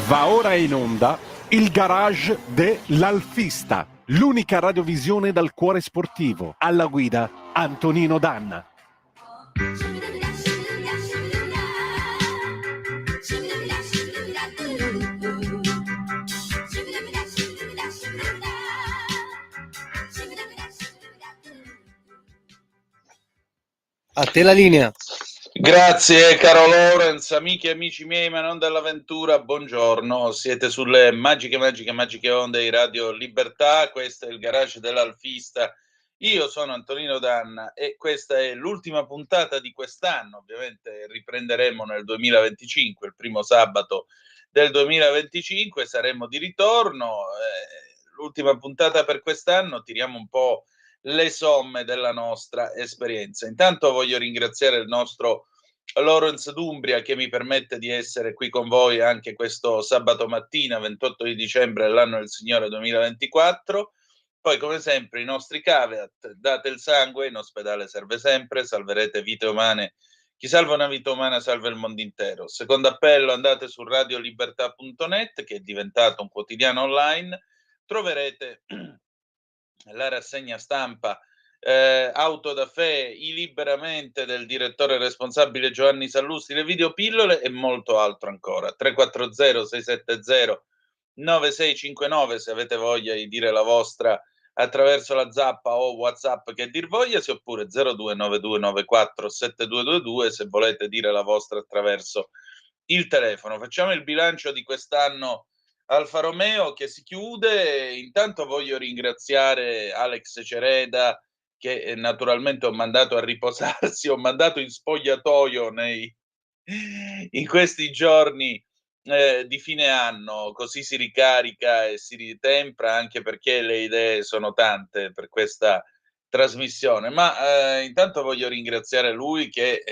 Va ora in onda il garage dell'Alfista, l'unica radiovisione dal cuore sportivo. Alla guida Antonino Danna. A te la linea. Grazie caro Lorenz, amiche e amici miei, ma non dell'avventura, buongiorno, siete sulle magiche onde di Radio Libertà, questo è il garage dell'Alfista, io sono Antonino Danna e questa è l'ultima puntata di quest'anno, ovviamente riprenderemo nel 2025, il primo sabato del 2025, saremo di ritorno, l'ultima puntata per quest'anno, tiriamo un po' le somme della nostra esperienza. Intanto voglio ringraziare il nostro Lorenz D'Umbria che mi permette di essere qui con voi anche questo sabato mattina 28 di dicembre dell'anno del Signore 2024. Poi come sempre i nostri caveat: date il sangue, in ospedale serve sempre, salverete vite umane, chi salva una vita umana salva il mondo intero. Secondo appello, andate su radiolibertà.net che è diventato un quotidiano online, troverete la rassegna stampa Auto da Fe, I Liberamente del direttore responsabile Giovanni Sallusti, le videopillole e molto altro ancora. 340 670 9659 se avete voglia di dire la vostra attraverso la zappa o WhatsApp che dir vogliasi, oppure 0292947222 se volete dire la vostra attraverso il telefono. Facciamo il bilancio di quest'anno Alfa Romeo che si chiude. Intanto voglio ringraziare Alex Cereda che naturalmente ho mandato a riposarsi, ho mandato in spogliatoio in questi giorni di fine anno, così si ricarica e si ritempra, anche perché le idee sono tante per questa trasmissione. Ma intanto voglio ringraziare lui che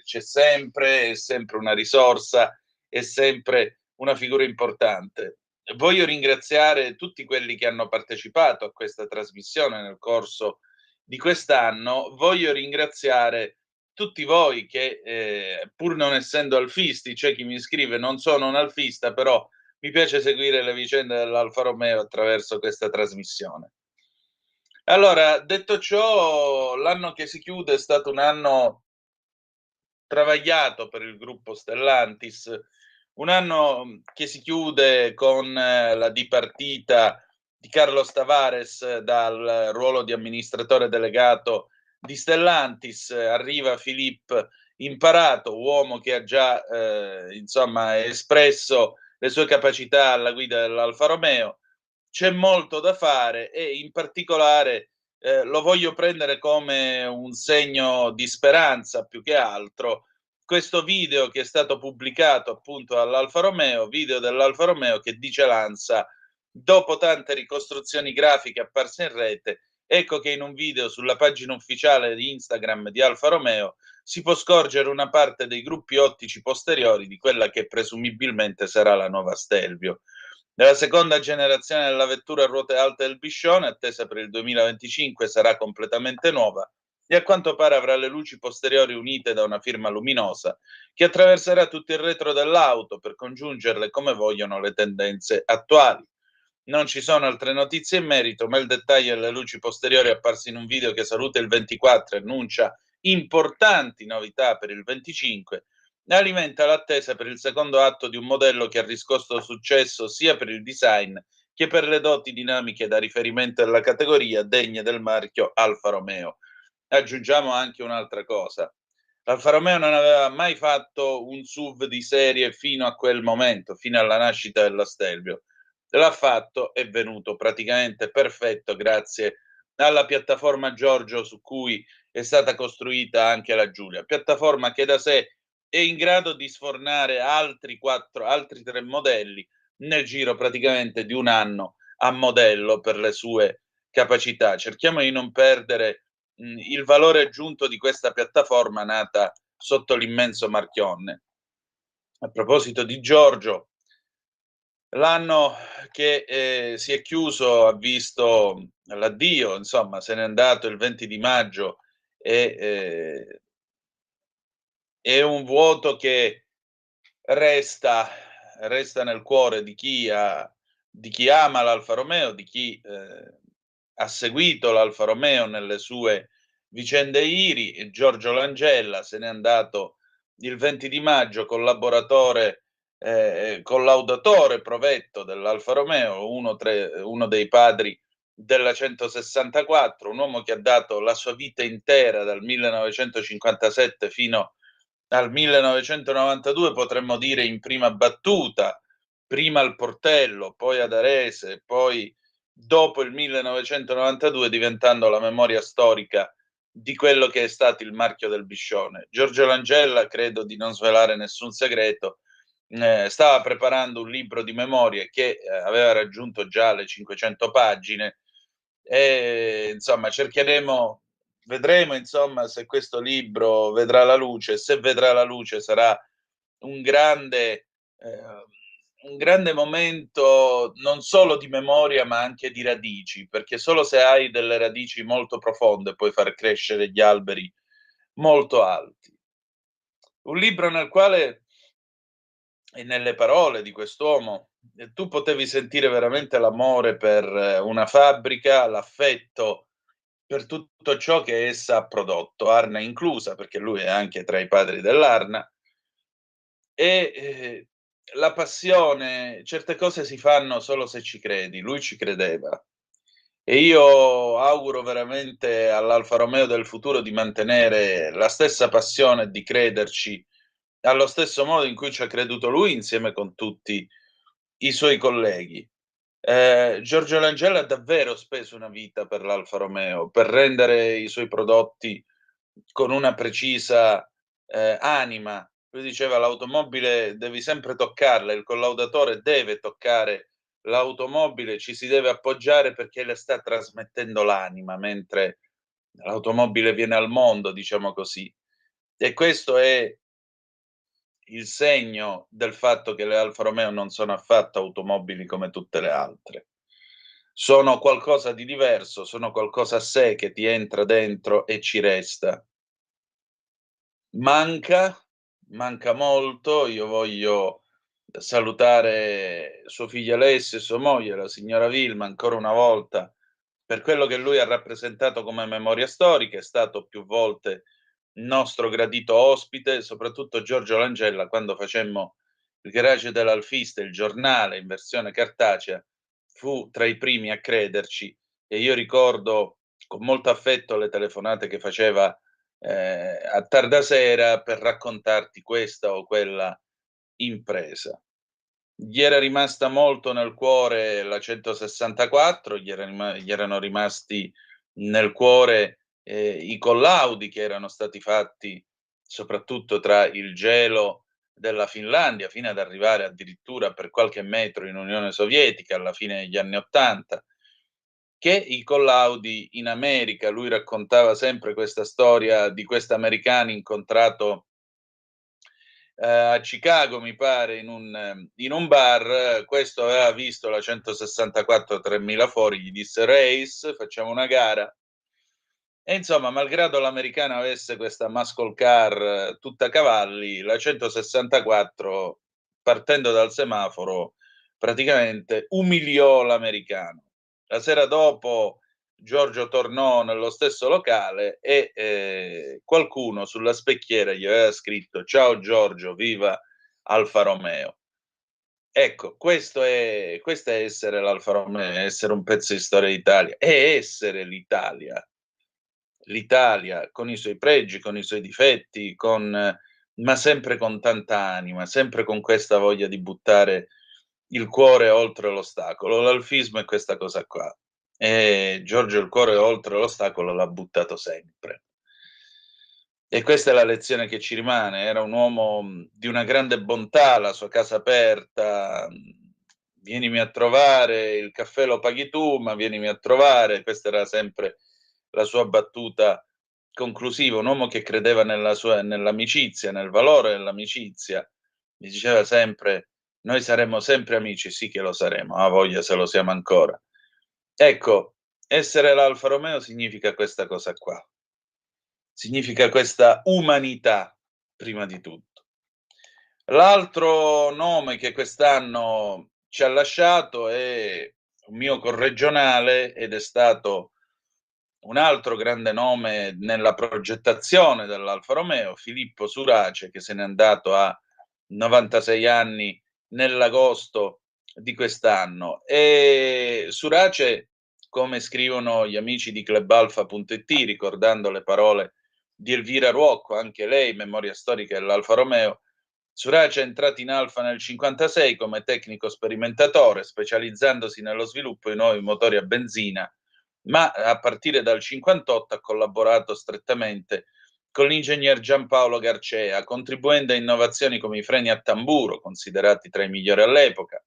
c'è sempre, è sempre una risorsa, è sempre una figura importante. Voglio ringraziare tutti quelli che hanno partecipato a questa trasmissione nel corso di quest'anno. Voglio ringraziare tutti voi che pur non essendo alfisti, c'è chi mi scrive non sono un alfista, però mi piace seguire le vicende dell'Alfa Romeo attraverso questa trasmissione. Allora, detto ciò, l'anno che si chiude è stato un anno travagliato per il gruppo Stellantis, un anno che si chiude con la dipartita di Carlos Tavares dal ruolo di amministratore delegato di Stellantis. Arriva Philippe Imparato, uomo che ha già insomma espresso le sue capacità alla guida dell'Alfa Romeo. C'è molto da fare e in particolare lo voglio prendere come un segno di speranza più che altro questo video che è stato pubblicato appunto all'Alfa Romeo, video dell'Alfa Romeo che dice l'ANSA: dopo tante ricostruzioni grafiche apparse in rete, ecco che in un video sulla pagina ufficiale di Instagram di Alfa Romeo si può scorgere una parte dei gruppi ottici posteriori di quella che presumibilmente sarà la nuova Stelvio. Nella seconda generazione della vettura a ruote alte del Biscione, attesa per il 2025, sarà completamente nuova e a quanto pare avrà le luci posteriori unite da una firma luminosa che attraverserà tutto il retro dell'auto per congiungerle come vogliono le tendenze attuali. Non ci sono altre notizie in merito, ma il dettaglio delle luci posteriori apparse in un video che saluta il 24 e annuncia importanti novità per il 25 alimenta l'attesa per il secondo atto di un modello che ha riscosso successo sia per il design che per le doti dinamiche da riferimento della categoria degne del marchio Alfa Romeo. Aggiungiamo anche un'altra cosa: l'Alfa Romeo non aveva mai fatto un SUV di serie fino a quel momento, fino alla nascita della Stelvio. L'ha fatto, è venuto praticamente perfetto grazie alla piattaforma Giorgio su cui è stata costruita anche la Giulia, piattaforma che da sé è in grado di sfornare altri 3 modelli nel giro praticamente di un anno a modello per le sue capacità. Cerchiamo di non perdere il valore aggiunto di questa piattaforma nata sotto l'immenso Marchionne. A proposito di Giorgio, l'anno che si è chiuso ha visto l'addio, insomma, se n'è andato il 20 di maggio e è un vuoto che resta resta nel cuore di chi ama l'Alfa Romeo, di chi ha seguito l'Alfa Romeo nelle sue vicende IRI. Giorgio Langella se n'è andato il 20 di maggio, collaudatore provetto dell'Alfa Romeo, uno dei padri della 164, un uomo che ha dato la sua vita intera dal 1957 fino al 1992, potremmo dire in prima battuta, prima al Portello, poi ad Arese, poi dopo il 1992 diventando la memoria storica di quello che è stato il marchio del Biscione. Giorgio Langella, credo di non svelare nessun segreto, stava preparando un libro di memorie che aveva raggiunto già le 500 pagine e insomma vedremo insomma se questo libro vedrà la luce. Se vedrà la luce sarà un grande momento non solo di memoria ma anche di radici, perché solo se hai delle radici molto profonde puoi far crescere gli alberi molto alti. Un libro nel quale e nelle parole di quest'uomo tu potevi sentire veramente l'amore per una fabbrica, l'affetto per tutto ciò che essa ha prodotto, Arna inclusa, perché lui è anche tra i padri dell'Arna, e la passione. Certe cose si fanno solo se ci credi, lui ci credeva. E io auguro veramente all'Alfa Romeo del futuro di mantenere la stessa passione e di crederci allo stesso modo in cui ci ha creduto lui insieme con tutti i suoi colleghi. Giorgio Langella ha davvero speso una vita per l'Alfa Romeo, per rendere i suoi prodotti con una precisa anima. Lui diceva: l'automobile devi sempre toccarla, il collaudatore deve toccare l'automobile, ci si deve appoggiare perché le sta trasmettendo l'anima mentre l'automobile viene al mondo, diciamo così. E questo è il segno del fatto che le Alfa Romeo non sono affatto automobili come tutte le altre. Sono qualcosa di diverso, sono qualcosa a sé che ti entra dentro e ci resta. Manca molto. Io voglio salutare suo figlio Alessio e sua moglie, la signora Vilma, ancora una volta, per quello che lui ha rappresentato come memoria storica. È stato più volte nostro gradito ospite, soprattutto Giorgio Langella, quando facemmo il Garage dell'Alfista, il giornale in versione cartacea, fu tra i primi a crederci e io ricordo con molto affetto le telefonate che faceva a tarda sera per raccontarti questa o quella impresa. Gli era rimasta molto nel cuore la 164, gli erano rimasti nel cuore i collaudi che erano stati fatti soprattutto tra il gelo della Finlandia, fino ad arrivare addirittura per qualche metro in Unione Sovietica alla fine degli anni '80, che i collaudi in America. Lui raccontava sempre questa storia di quest'americano incontrato a Chicago, mi pare, in un bar. Questo aveva visto la 164 3000 fuori, gli disse: "Race, facciamo una gara". E insomma, malgrado l'americano avesse questa muscle car tutta cavalli, la 164, partendo dal semaforo, praticamente umiliò l'americano. La sera dopo Giorgio tornò nello stesso locale e qualcuno sulla specchiera gli aveva scritto: "Ciao Giorgio, viva Alfa Romeo". Ecco, questa è essere l'Alfa Romeo, è essere un pezzo di storia d'Italia, è essere l'Italia. L'Italia con i suoi pregi, con i suoi difetti, ma sempre con tanta anima, sempre con questa voglia di buttare il cuore oltre l'ostacolo. L'alfismo è questa cosa qua. E Giorgio il cuore oltre l'ostacolo l'ha buttato sempre. E questa è la lezione che ci rimane. Era un uomo di una grande bontà, la sua casa aperta, vienimi a trovare, il caffè lo paghi tu, ma vienimi a trovare. Questa era sempre la sua battuta conclusiva. Un uomo che credeva nell'amicizia, nel valore dell'amicizia. Mi diceva sempre: "Noi saremo sempre amici". Sì che lo saremo, a voglia se lo siamo ancora. Ecco, essere l'Alfa Romeo significa questa cosa qua. Significa questa umanità, prima di tutto. L'altro nome che quest'anno ci ha lasciato è un mio corregionale ed è stato un altro grande nome nella progettazione dell'Alfa Romeo, Filippo Surace, che se n'è andato a 96 anni nell'agosto di quest'anno. E Surace, come scrivono gli amici di clubalfa.it, ricordando le parole di Elvira Ruocco, anche lei memoria storica dell'Alfa Romeo, Surace è entrato in Alfa nel 1956 come tecnico sperimentatore, specializzandosi nello sviluppo di nuovi motori a benzina, ma a partire dal 1958 ha collaborato strettamente con l'ingegner Giampaolo Garcea, contribuendo a innovazioni come i freni a tamburo, considerati tra i migliori all'epoca.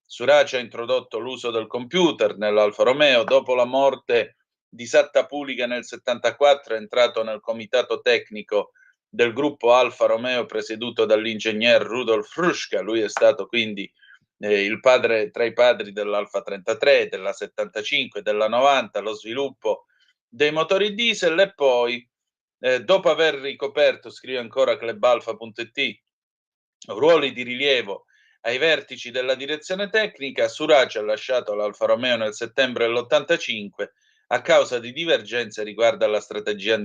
Surace ha introdotto l'uso del computer nell'Alfa Romeo. Dopo la morte di Satta Puliga nel 1974 è entrato nel comitato tecnico del gruppo Alfa Romeo presieduto dall'ingegner Rudolf Hruška. Lui è stato quindi il padre, tra i padri dell'Alfa 33, della 75, della 90, lo sviluppo dei motori diesel. E poi, dopo aver ricoperto, scrive ancora clubalfa.it, ruoli di rilievo ai vertici della direzione tecnica, Surace ha lasciato l'Alfa Romeo nel settembre dell'85 a causa di divergenze riguardo alla strategia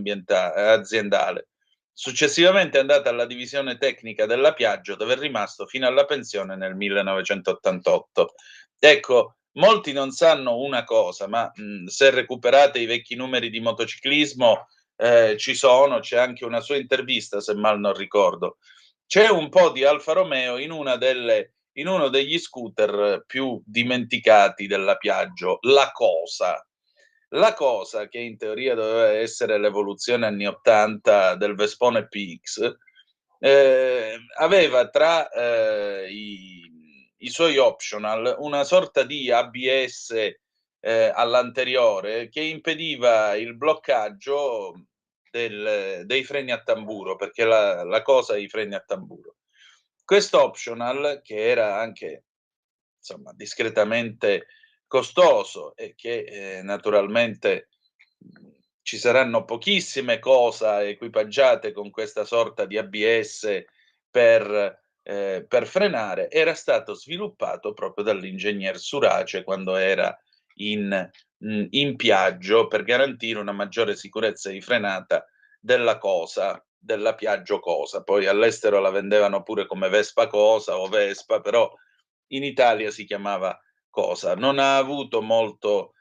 aziendale. Successivamente è andata alla divisione tecnica della Piaggio, dove è rimasto fino alla pensione nel 1988. Ecco, molti non sanno una cosa, ma se recuperate i vecchi numeri di motociclismo, c'è anche una sua intervista, se mal non ricordo. C'è un po' di Alfa Romeo in uno degli scooter più dimenticati della Piaggio, la Cosa. La Cosa, che in teoria doveva essere l'evoluzione anni 80 del Vespone PX, aveva tra i suoi optional una sorta di ABS all'anteriore che impediva il bloccaggio dei freni a tamburo, perché la Cosa ha i freni a tamburo. Questo optional, che era anche insomma discretamente costoso e che naturalmente ci saranno pochissime cosa equipaggiate con questa sorta di ABS per frenare, era stato sviluppato proprio dall'ingegner Surace quando era in Piaggio, per garantire una maggiore sicurezza di frenata della Cosa, della Piaggio Cosa. Poi all'estero la vendevano pure come Vespa Cosa o Vespa, però in Italia si chiamava Cosa. Non ha avuto molto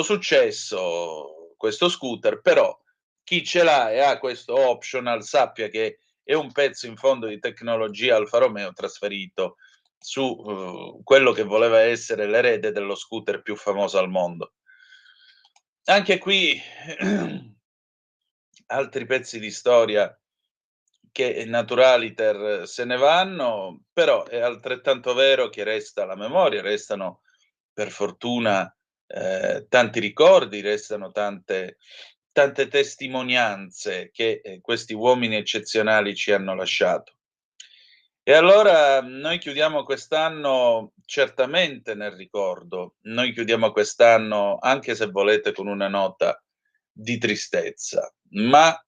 successo questo scooter, però chi ce l'ha e ha questo optional sappia che è un pezzo in fondo di tecnologia Alfa Romeo trasferito su quello che voleva essere l'erede dello scooter più famoso al mondo. Anche qui altri pezzi di storia che naturaliter se ne vanno, però è altrettanto vero che resta la memoria, restano per fortuna tanti ricordi, restano tante testimonianze che questi uomini eccezionali ci hanno lasciato. E allora noi chiudiamo quest'anno certamente nel ricordo, noi chiudiamo quest'anno, anche se volete, con una nota di tristezza, ma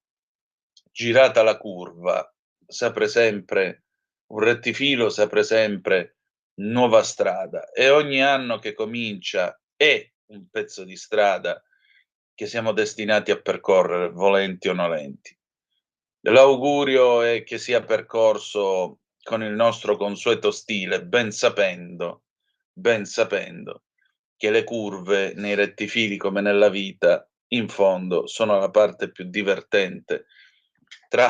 girata la curva, s'apre sempre un rettifilo, s'apre sempre nuova strada e ogni anno che comincia è un pezzo di strada che siamo destinati a percorrere, volenti o nolenti. L'augurio è che sia percorso con il nostro consueto stile, ben sapendo che le curve nei rettifili, come nella vita, in fondo sono la parte più divertente tra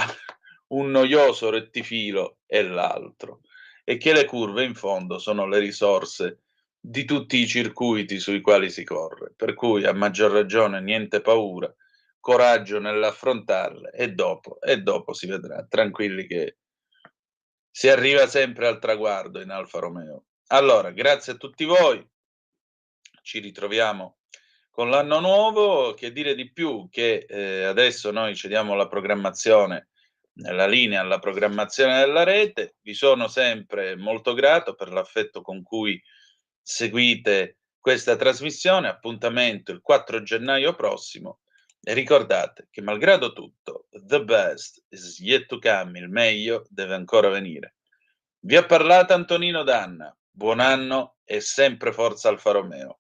un noioso rettifilo e l'altro, e che le curve in fondo sono le risorse di tutti i circuiti sui quali si corre, per cui a maggior ragione niente paura, coraggio nell'affrontarle e dopo si vedrà, tranquilli che si arriva sempre al traguardo in Alfa Romeo. Allora, grazie a tutti voi, ci ritroviamo con l'anno nuovo. Che dire di più che adesso noi cediamo la programmazione, la linea alla programmazione della rete. Vi sono sempre molto grato per l'affetto con cui seguite questa trasmissione. Appuntamento il 4 gennaio prossimo e ricordate che malgrado tutto, the best is yet to come, il meglio deve ancora venire. Vi ha parlato Antonino Danna. Buon anno e sempre forza Alfa Romeo.